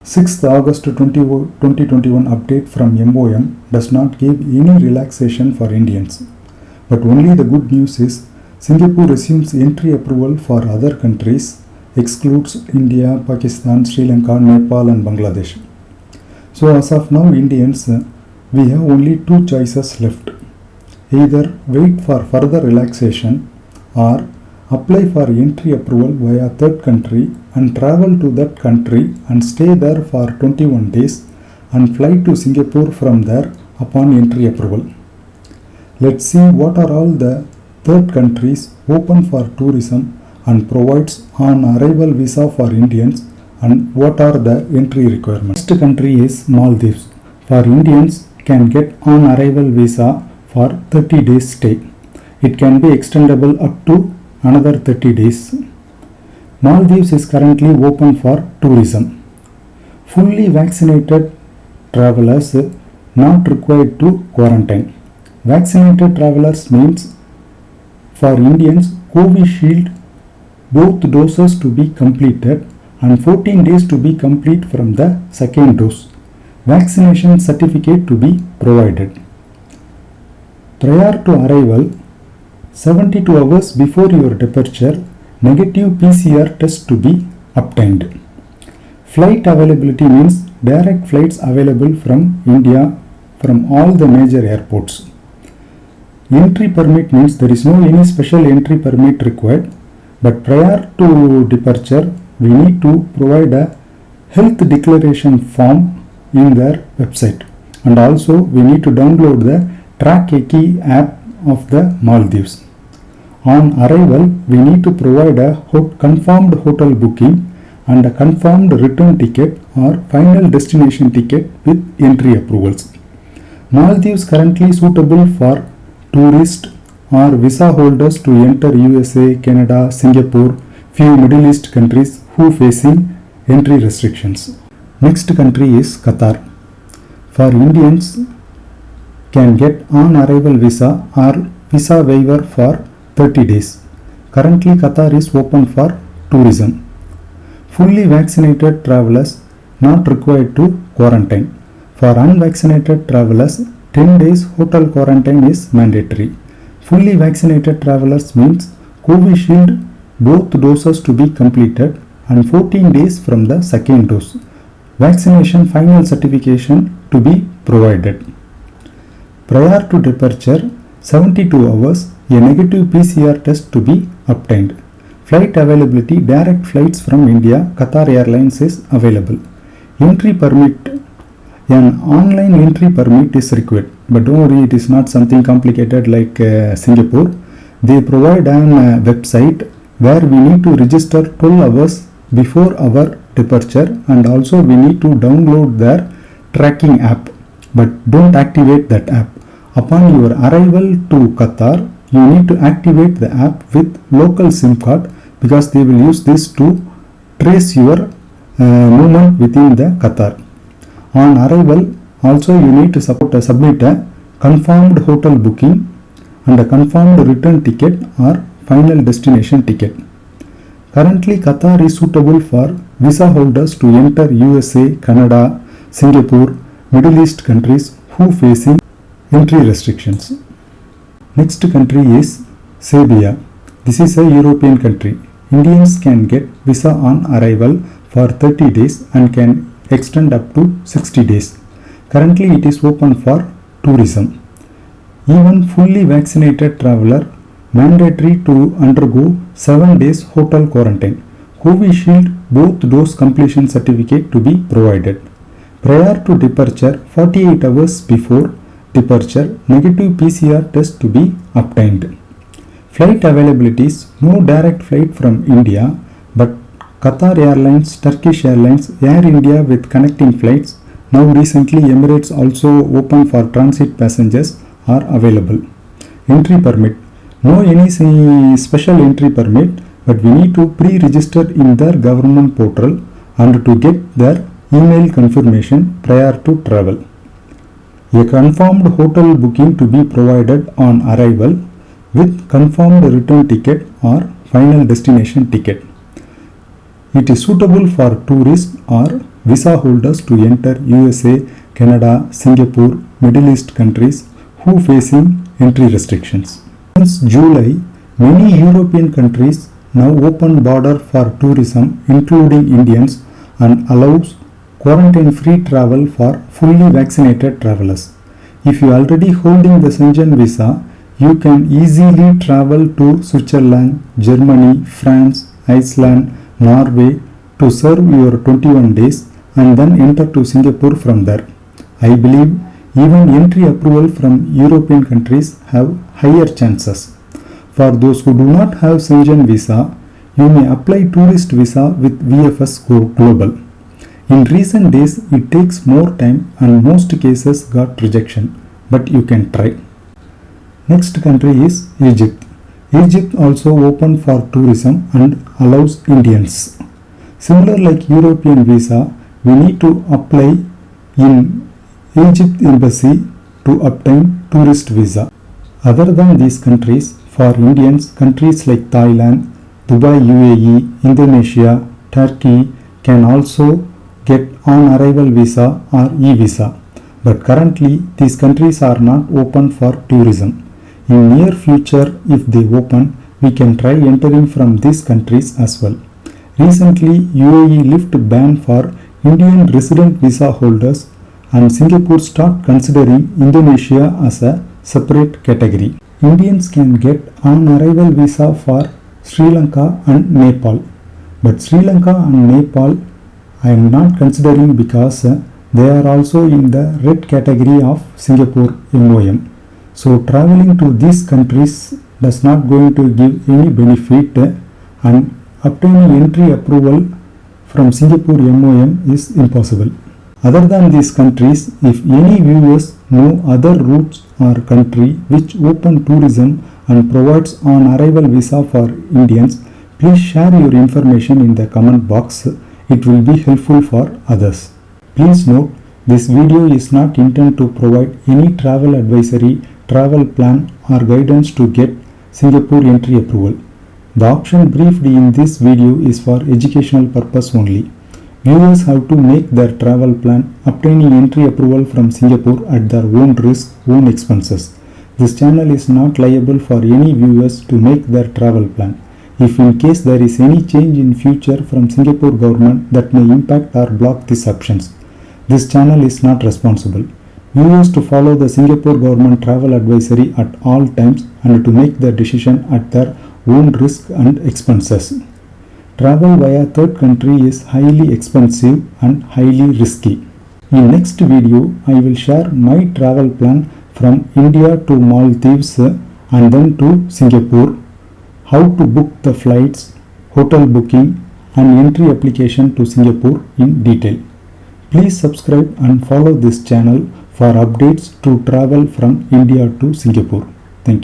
6th August 2021 update from MOM does not give any relaxation for Indians. But only the good news is Singapore resumes entry approval for other countries, excludes India, Pakistan, Sri Lanka, Nepal and Bangladesh. So as of now, Indians, we have only two choices left. Either wait for further relaxation or apply for entry approval via third country and travel to that country and stay there for 21 days and fly to Singapore from there upon entry approval. Let's see what are all the third countries open for tourism and provides on arrival visa for Indians and what are the entry requirements. First country is Maldives. For Indians can get on arrival visa for 30 days stay. It can be extendable up to another 30 days. Maldives is currently open for tourism. Fully vaccinated travelers not required to quarantine. Vaccinated travelers means for Indians, Covishield both doses to be completed and 14 days to be complete from the second dose. Vaccination certificate to be provided. Prior to arrival, 72 hours before your departure, negative PCR test to be obtained. Flight availability means direct flights available from India from all the major airports. Entry permit means there is no any special entry permit required, but prior to departure, we need to provide a health declaration form in their website, and also we need to download the TrackEki app of the Maldives. On arrival, we need to provide a confirmed hotel booking and a confirmed return ticket or final destination ticket with entry approvals. Maldives currently suitable for tourists or visa holders to enter USA, Canada, Singapore, few Middle East countries who facing entry restrictions. Next country is Qatar. For Indians can get on arrival visa or visa waiver for 30 days. Currently Qatar is open for tourism. Fully vaccinated travelers not required to quarantine. For unvaccinated travelers, 10 days hotel quarantine is mandatory. Fully vaccinated travelers means Covishield both doses to be completed and 14 days from the second dose. Vaccination final certification to be provided. Prior to departure, 72 hours, a negative PCR test to be obtained. Flight availability, direct flights from India, Qatar Airlines is available. Entry permit, an online entry permit is required, but don't worry, it is not something complicated like Singapore. They provide an website where we need to register 12 hours before our departure, and also we need to download their tracking app, but don't activate that app. Upon your arrival to Qatar, you need to activate the app with local SIM card because they will use this to trace your movement within the Qatar. On arrival, also you need to submit a confirmed hotel booking and a confirmed return ticket or final destination ticket. Currently, Qatar is suitable for visa holders to enter USA, Canada, Singapore, Middle East countries who facing entry restrictions. Next country is Serbia. This is a European country. Indians can get visa on arrival for 30 days and can extend up to 60 days. Currently it is open for tourism. Even fully vaccinated traveler mandatory to undergo 7 days hotel quarantine. Covishield both dose completion certificate to be provided. Prior to departure, 48 hours before departure, negative PCR test to be obtained. Flight availabilities, no direct flight from India, but Qatar Airlines, Turkish Airlines, Air India with connecting flights. Now recently Emirates also open for transit passengers are available. Entry permit, no any special entry permit, but we need to pre-register in their government portal and to get their email confirmation prior to travel. A confirmed hotel booking to be provided on arrival with confirmed return ticket or final destination ticket. It is suitable for tourists or visa holders to enter USA, Canada, Singapore, Middle East countries who facing entry restrictions. Since July, many European countries now open border for tourism including Indians and allows quarantine-free travel for fully vaccinated travelers. If you are already holding the Schengen visa, you can easily travel to Switzerland, Germany, France, Iceland, Norway to serve your 21 days and then enter to Singapore from there. I believe even entry approval from European countries have higher chances. For those who do not have Schengen visa, you may apply tourist visa with VFS Global. In recent days, it takes more time and most cases got rejection, but you can try. Next country is Egypt. Egypt also open for tourism and allows Indians. Similar like European visa, we need to apply in Egypt embassy to obtain tourist visa. Other than these countries, for Indians, countries like Thailand, Dubai UAE, Indonesia, Turkey can also get on-arrival visa or e-visa. But currently, these countries are not open for tourism. In near future, if they open, we can try entering from these countries as well. Recently, UAE lifted ban for Indian resident visa holders and Singapore start considering Indonesia as a separate category. Indians can get on-arrival visa for Sri Lanka and Nepal. But Sri Lanka and Nepal I am not considering because they are also in the red category of Singapore MOM. So traveling to these countries does not going to give any benefit and obtaining entry approval from Singapore MOM is impossible. Other than these countries, if any viewers know other routes or country which open tourism and provides on-arrival visa for Indians, please share your information in the comment box. It will be helpful for others. Please note, this video is not intended to provide any travel advisory, travel plan or guidance to get Singapore entry approval. The option briefed in this video is for educational purpose only. Viewers have to make their travel plan obtaining entry approval from Singapore at their own risk, own expenses. This channel is not liable for any viewers to make their travel plan. If in case there is any change in future from Singapore government that may impact or block these options, this channel is not responsible. Viewers to follow the Singapore government travel advisory at all times and to make their decision at their own risk and expenses. Travel via third country is highly expensive and highly risky. In next video, I will share my travel plan from India to Maldives and then to Singapore, how to book the flights, hotel booking and entry application to Singapore in detail. Please subscribe and follow this channel for updates to travel from India to Singapore. Thank you.